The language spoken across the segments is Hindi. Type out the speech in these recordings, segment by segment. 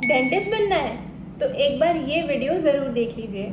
डेंटिस्ट बनना है तो एक बार ये वीडियो ज़रूर देख लीजिए।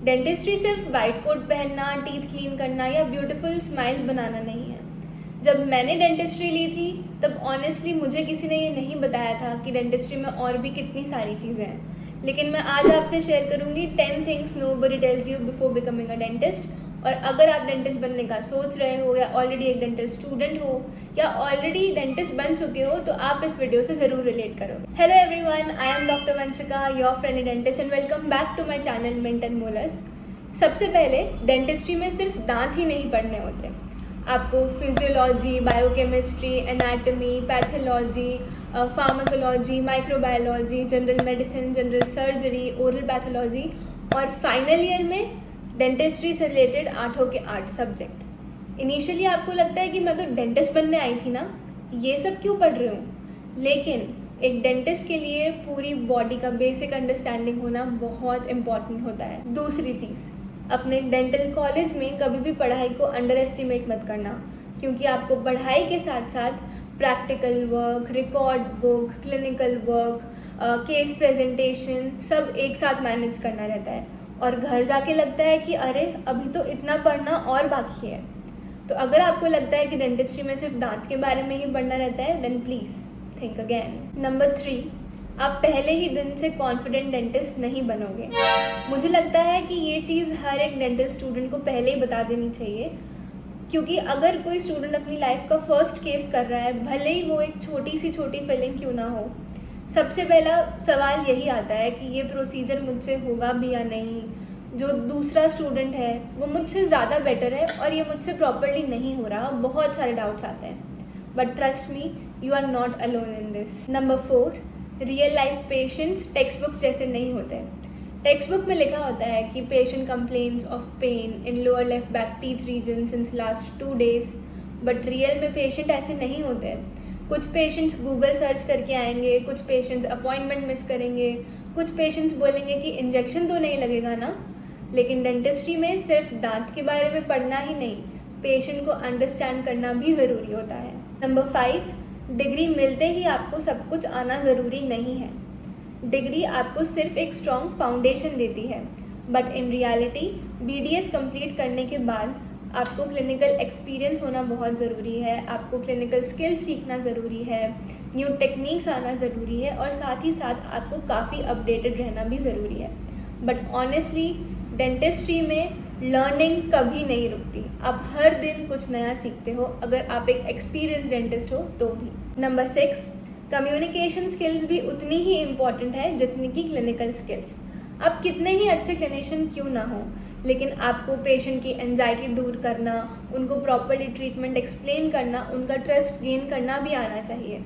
डेंटिस्ट्री सिर्फ वाइट कोट पहनना, टीथ क्लीन करना या ब्यूटीफुल स्माइल्स बनाना नहीं है। जब मैंने डेंटिस्ट्री ली थी तब ऑनेस्टली मुझे किसी ने ये नहीं बताया था कि डेंटिस्ट्री में और भी कितनी सारी चीज़ें हैं। लेकिन मैं आज आपसे शेयर करूँगी 10 things nobody tells you before becoming a dentist. और अगर आप डेंटिस्ट बनने का सोच रहे हो या ऑलरेडी एक डेंटल स्टूडेंट हो या ऑलरेडी डेंटिस्ट बन चुके हो तो आप इस वीडियो से ज़रूर रिलेट करोगे। Hello everyone, I am doctor Vanshika, your friendly dentist, and welcome back to my channel mint and molars. सबसे पहले डेंटिस्ट्री में सिर्फ दांत ही नहीं पढ़ने होते, आपको physiology, biochemistry, anatomy, pathology, pharmacology, microbiology, general medicine, general surgery, oral pathology और फाइनल ईयर में डेंटिस्ट्री से रिलेटेड 8 के 8 सब्जेक्ट। इनिशियली आपको लगता है कि मैं तो डेंटिस्ट बनने आई थी ना, ये सब क्यों पढ़ रही हूँ। लेकिन एक डेंटिस्ट के लिए पूरी बॉडी का बेसिक अंडरस्टैंडिंग होना बहुत इम्पॉर्टेंट होता है। दूसरी चीज़, अपने डेंटल कॉलेज में कभी भी पढ़ाई को अंडर एस्टिमेट मत करना, क्योंकि आपको पढ़ाई के साथ साथ practical work, record book, clinical work, case presentation सब एक साथ मैनेज करना रहता है और घर जाके लगता है कि अरे अभी तो इतना पढ़ना और बाकी है। तो अगर आपको लगता है कि डेंटिस्ट्री में सिर्फ दांत के बारे में ही पढ़ना रहता है, then please think again. Number 3, आप पहले ही दिन से कॉन्फिडेंट डेंटिस्ट नहीं बनोगे। मुझे लगता है कि ये चीज़ हर एक डेंटल स्टूडेंट को पहले ही बता देनी चाहिए, क्योंकि अगर कोई स्टूडेंट अपनी लाइफ का फर्स्ट केस कर रहा है, भले ही वो एक छोटी फीलिंग क्यों ना हो, सबसे पहला सवाल यही आता है कि ये प्रोसीजर मुझसे होगा भी या नहीं, जो दूसरा स्टूडेंट है वो मुझसे ज़्यादा बेटर है और ये मुझसे प्रॉपरली नहीं हो रहा। बहुत सारे डाउट्स आते हैं, but trust me, you are not alone in this. Number 4, real life patients textbooks जैसे नहीं होते। टेक्स्ट बुक में लिखा होता है कि patient complains of pain in lower left back teeth region since last 2 days, but real में पेशेंट ऐसे नहीं होते। कुछ पेशेंट्स गूगल सर्च करके आएंगे, कुछ पेशेंट्स अपॉइंटमेंट मिस करेंगे, कुछ पेशेंट्स बोलेंगे कि इंजेक्शन तो नहीं लगेगा ना। लेकिन डेंटिस्ट्री में सिर्फ दांत के बारे में पढ़ना ही नहीं, पेशेंट को अंडरस्टैंड करना भी ज़रूरी होता है। नंबर 5, डिग्री मिलते ही आपको सब कुछ आना ज़रूरी नहीं है। डिग्री आपको सिर्फ एक स्ट्रॉन्ग फाउंडेशन देती है, but in reality BDS complete करने के बाद आपको क्लिनिकल एक्सपीरियंस होना बहुत ज़रूरी है, आपको क्लिनिकल स्किल्स सीखना ज़रूरी है, न्यू टेक्निक्स आना ज़रूरी है और साथ ही साथ आपको काफ़ी अपडेटेड रहना भी ज़रूरी है। बट ऑनेस्टली डेंटिस्ट्री में लर्निंग कभी नहीं रुकती, आप हर दिन कुछ नया सीखते हो, अगर आप एक एक्सपीरियंस डेंटिस्ट हो तो भी। नंबर 6, कम्युनिकेशन स्किल्स भी उतनी ही इम्पॉर्टेंट है जितनी कि क्लिनिकल स्किल्स। आप कितने ही अच्छे क्लिनिशियन क्यों ना हो, लेकिन आपको पेशेंट की एंजाइटी दूर करना, उनको प्रॉपरली ट्रीटमेंट एक्सप्लेन करना, उनका ट्रस्ट गेन करना भी आना चाहिए।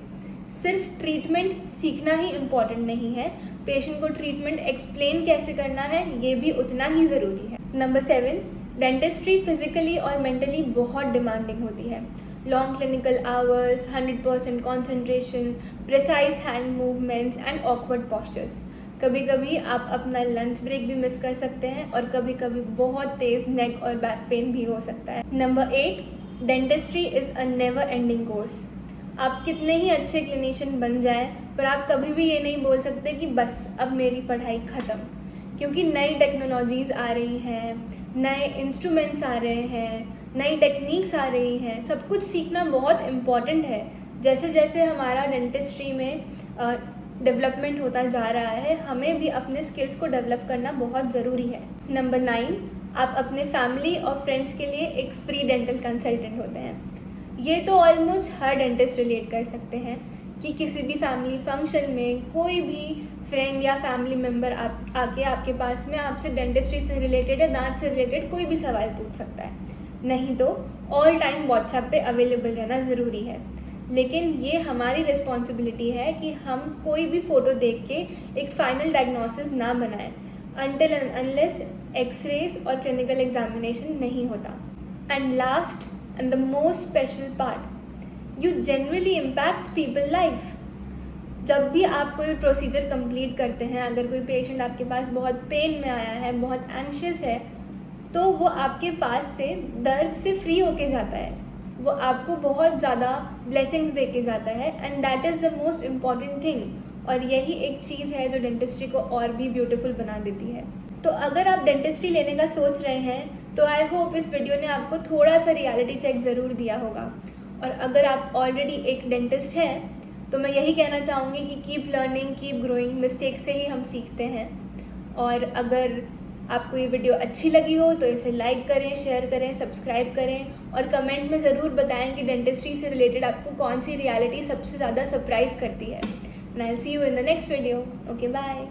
सिर्फ ट्रीटमेंट सीखना ही इम्पॉर्टेंट नहीं है, पेशेंट को ट्रीटमेंट एक्सप्लेन कैसे करना है ये भी उतना ही ज़रूरी है। नंबर 7, डेंटिस्ट्री फिजिकली और मेंटली बहुत डिमांडिंग होती है। Long clinical hours, 100% concentration, precise hand movements and awkward postures. कभी कभी आप अपना लंच ब्रेक भी मिस कर सकते हैं और कभी कभी बहुत तेज़ नेक और बैक पेन भी हो सकता है। Number 8, dentistry is a never ending course. आप कितने ही अच्छे क्लिनिशियन बन जाएं, पर आप कभी भी ये नहीं बोल सकते कि बस अब मेरी पढ़ाई ख़त्म, क्योंकि नई टेक्नोलॉजीज़ आ रही हैं, नए इंस्ट्रूमेंट्स आ रहे हैं, नई टेक्निक्स आ रही हैं। सब कुछ सीखना बहुत इम्पॉर्टेंट है। जैसे जैसे हमारा डेंटिस्ट्री में डेवलपमेंट होता जा रहा है, हमें भी अपने स्किल्स को डेवलप करना बहुत ज़रूरी है। नंबर 9, आप अपने फैमिली और फ्रेंड्स के लिए एक फ्री डेंटल कंसल्टेंट होते हैं। ये तो ऑलमोस्ट हर डेंटिस्ट रिलेट कर सकते हैं कि किसी भी फैमिली फंक्शन में कोई भी फ्रेंड या फैमिली मेम्बर आके आपके पास में आपसे डेंटिस्ट्री से रिलेटेड या दांत से रिलेटेड कोई भी सवाल पूछ सकता है। नहीं तो ऑल टाइम व्हाट्सएप पे अवेलेबल रहना ज़रूरी है। लेकिन ये हमारी रिस्पॉन्सिबिलिटी है कि हम कोई भी फ़ोटो देख के एक फ़ाइनल डायग्नोसिस ना बनाएं अनटिल एंड अनलेस एक्सरेज और क्लिनिकल एग्जामिनेशन नहीं होता। And last and the most special part, you generally impact people life. जब भी आप कोई प्रोसीजर कंप्लीट करते हैं, अगर कोई पेशेंट आपके पास बहुत पेन में आया है, बहुत एंग्शियस है, तो वो आपके पास से दर्द से फ्री होके जाता है, वो आपको बहुत ज़्यादा ब्लेसिंग्स दे के जाता है। And that is the most important thing. और यही एक चीज़ है जो डेंटिस्ट्री को और भी ब्यूटीफुल बना देती है। तो अगर आप डेंटिस्ट्री लेने का सोच रहे हैं तो आई होप इस वीडियो ने आपको थोड़ा सा रियलिटी चेक ज़रूर दिया होगा। और अगर आप ऑलरेडी एक डेंटिस्ट हैं तो मैं यही कहना चाहूँगी कि keep learning, keep growing, mistake से ही हम सीखते हैं। और अगर आपको ये वीडियो अच्छी लगी हो तो इसे लाइक करें, शेयर करें, सब्सक्राइब करें और कमेंट में ज़रूर बताएं कि डेंटिस्ट्री से रिलेटेड आपको कौन सी रियलिटी सबसे ज़्यादा सरप्राइज़ करती है। And I will see you in the next video. Okay, bye.